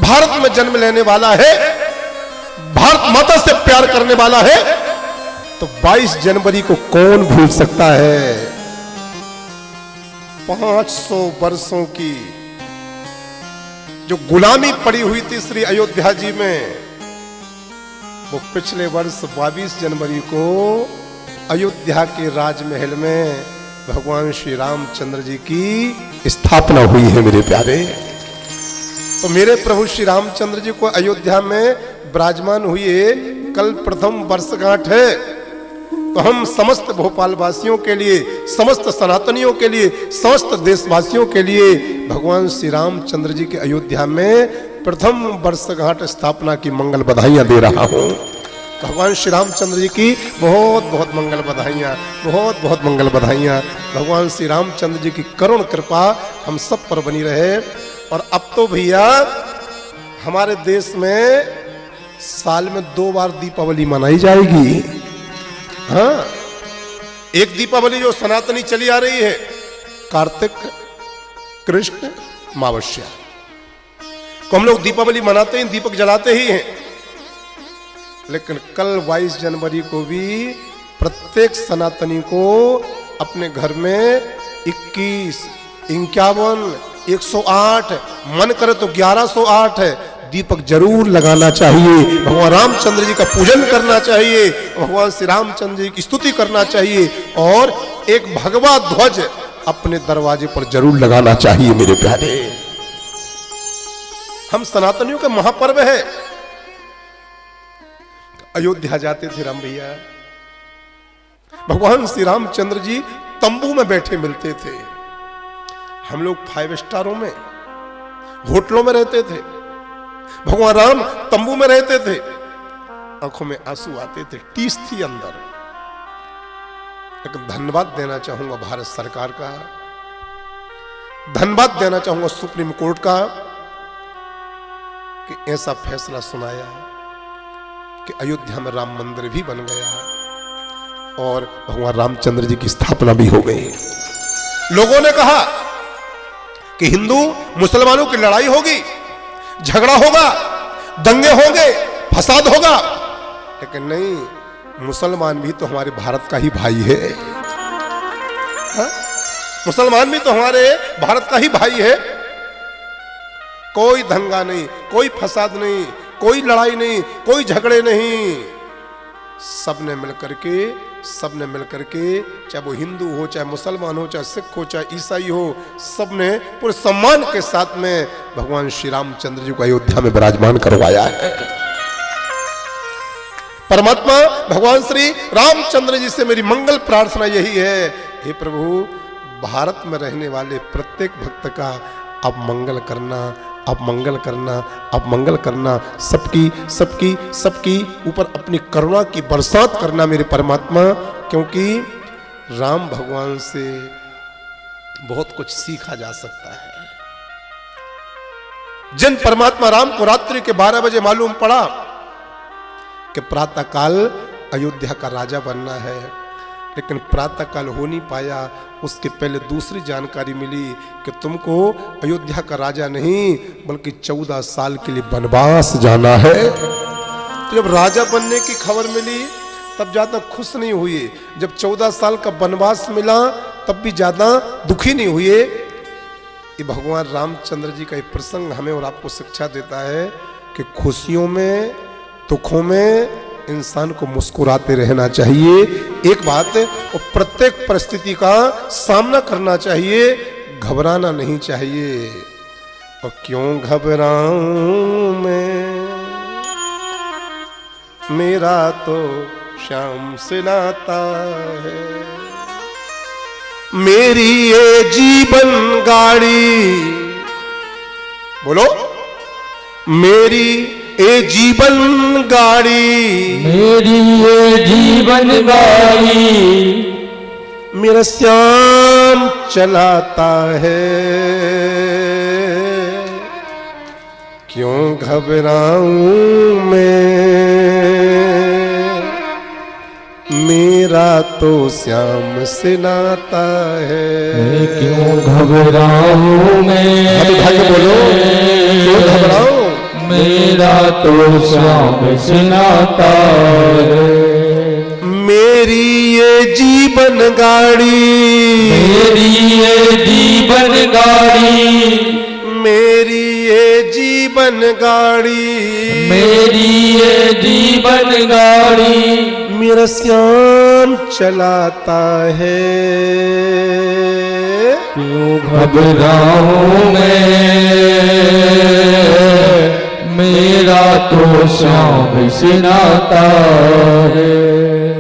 भारत में जन्म लेने वाला है, भारत माता से प्यार करने वाला है, तो 22 जनवरी को कौन भूल सकता है। 500 वर्षों की जो गुलामी पड़ी हुई थी श्री अयोध्या जी में, वो पिछले वर्ष 22 जनवरी को अयोध्या के राजमहल में भगवान श्री रामचंद्र जी की स्थापना हुई है मेरे प्यारे। तो मेरे प्रभु श्री रामचंद्र जी को अयोध्या में विराजमान हुए कल प्रथम वर्षगांठ है। तो हम समस्त भोपाल वासियों के लिए, समस्त सनातनियों के लिए, समस्त देशवासियों के लिए भगवान श्री रामचंद्र जी के अयोध्या में प्रथम वर्षगांठ स्थापना की मंगल बधाइयां दे रहा हूं। भगवान श्री रामचंद्र जी की बहुत बहुत मंगल बधाइयां, बहुत बहुत मंगल बधाइयां। भगवान श्री रामचंद्र जी की करुण कृपा हम सब पर बनी रहे। और अब तो भैया हमारे देश में साल में 2 बार दीपावली मनाई जाएगी। हाँ, एक दीपावली जो सनातनी चली आ रही है, कार्तिक कृष्ण अमावस्या को हम लोग दीपावली मनाते हैं, दीपक जलाते ही हैं। लेकिन कल 22 जनवरी को भी प्रत्येक सनातनी को अपने घर में 21, 51, 108, मन करे तो 1108 दीपक जरूर लगाना चाहिए। भगवान रामचंद्र जी का पूजन करना चाहिए, भगवान श्री रामचंद्र जी की स्तुति करना चाहिए और एक भगवा ध्वज अपने दरवाजे पर जरूर लगाना चाहिए मेरे प्यारे। हम सनातनियों का महापर्व है। अयोध्या जाते थे राम भैया, भगवान श्री रामचंद्र जी तंबू में बैठे मिलते थे। हम लोग 5 स्टारों में, होटलों में रहते थे, भगवान राम तंबू में रहते थे। आंखों में आंसू आते थे, टीस थी अंदर। लेकिन धन्यवाद देना चाहूंगा भारत सरकार का, धन्यवाद देना चाहूंगा सुप्रीम कोर्ट का कि ऐसा फैसला सुनाया कि अयोध्या में राम मंदिर भी बन गया और भगवान रामचंद्र जी की स्थापना भी हो गई। लोगों ने कहा कि हिंदू मुसलमानों की लड़ाई होगी, झगड़ा होगा, दंगे होंगे, फसाद होगा। लेकिन नहीं, मुसलमान भी तो हमारे भारत का ही भाई है। हा? मुसलमान भी तो हमारे भारत का ही भाई है। कोई दंगा नहीं, कोई फसाद नहीं, कोई लड़ाई नहीं, कोई झगड़े नहीं। सबने मिलकर के चाहे वो हिंदू हो, चाहे मुसलमान हो, चाहे सिख हो, चाहे ईसाई हो, सबने पूरे सम्मान के साथ में भगवान श्री रामचंद्र जी को अयोध्या में विराजमान करवाया है। परमात्मा भगवान श्री रामचंद्र जी से मेरी मंगल प्रार्थना यही है, हे प्रभु भारत में रहने वाले प्रत्येक भक्त का आप मंगल करना, आप मंगल करना, आप मंगल करना। सबकी ऊपर अपनी करुणा की बरसात करना मेरे परमात्मा। क्योंकि राम भगवान से बहुत कुछ सीखा जा सकता है। जिन परमात्मा राम को रात्रि के 12 बजे मालूम पड़ा कि प्रातः काल अयोध्या का राजा बनना है, लेकिन प्रातः काल हो नहीं पाया। उसके पहले दूसरी जानकारी मिली कि तुमको अयोध्या का राजा नहीं बल्कि 14 साल के लिए वनवास जाना है। तो जब राजा बनने की खबर मिली तब ज्यादा खुश नहीं हुए, जब 14 साल का वनवास मिला तब भी ज्यादा दुखी नहीं हुए। ये भगवान रामचंद्र जी का एक प्रसंग हमें और आपको शिक्षा देता है कि खुशियों में, दुखों में इंसान को मुस्कुराते रहना चाहिए। एक बात, और प्रत्येक परिस्थिति का सामना करना चाहिए, घबराना नहीं चाहिए। और क्यों घबराऊं मैं, मेरा तो श्याम से नाता है। मेरी ये जीवन गाड़ी, बोलो, मेरी ए जीवन गाड़ी, मेरी ये जीवन गाड़ी, मेरा श्याम चलाता है। क्यों घबराऊं मैं, मेरा तो श्याम से नाता है। क्यों घबराऊं मैं, भाई बोलो, क्यों घबराऊं, तो श्याम से नाता है। मेरी ये जीवन गाड़ी, मेरी ये जीवन गाड़ी, मेरी ये जीवन गाड़ी, मेरी ये जीवन गाड़ी, मेरा श्याम चलाता है। क्यों घबराऊं मैं, मेरा तो श्याम से नाता है।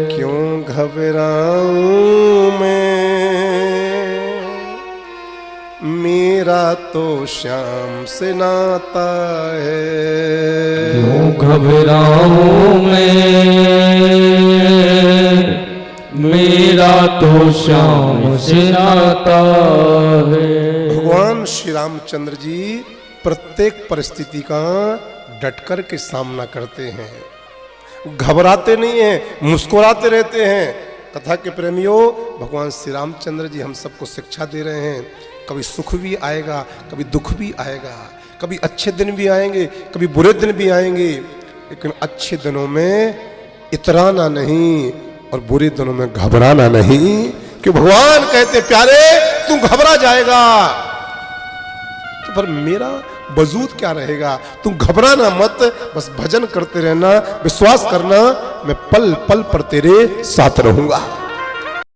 क्यों घबराऊं मैं, मेरा तो श्याम से नाता है। क्यों घबराऊं मैं, मेरा तो श्याम से नाता है। भगवान श्री रामचंद्र जी प्रत्येक परिस्थिति का डटकर के सामना करते हैं, घबराते नहीं हैं, मुस्कुराते रहते हैं। कथा के प्रेमियों, भगवान श्री रामचंद्र जी हम सबको शिक्षा दे रहे हैं, कभी सुख भी आएगा, कभी दुख भी आएगा, कभी अच्छे दिन भी आएंगे, कभी बुरे दिन भी आएंगे, लेकिन अच्छे दिनों में इतराना नहीं और बुरे दिनों में घबराना नहीं। कि भगवान कहते प्यारे तू घबरा जाएगा तो पर मेरा वजूद क्या रहेगा, तुम घबराना मत, बस भजन करते रहना, विश्वास करना, मैं पल पल पर तेरे साथ रहूंगा।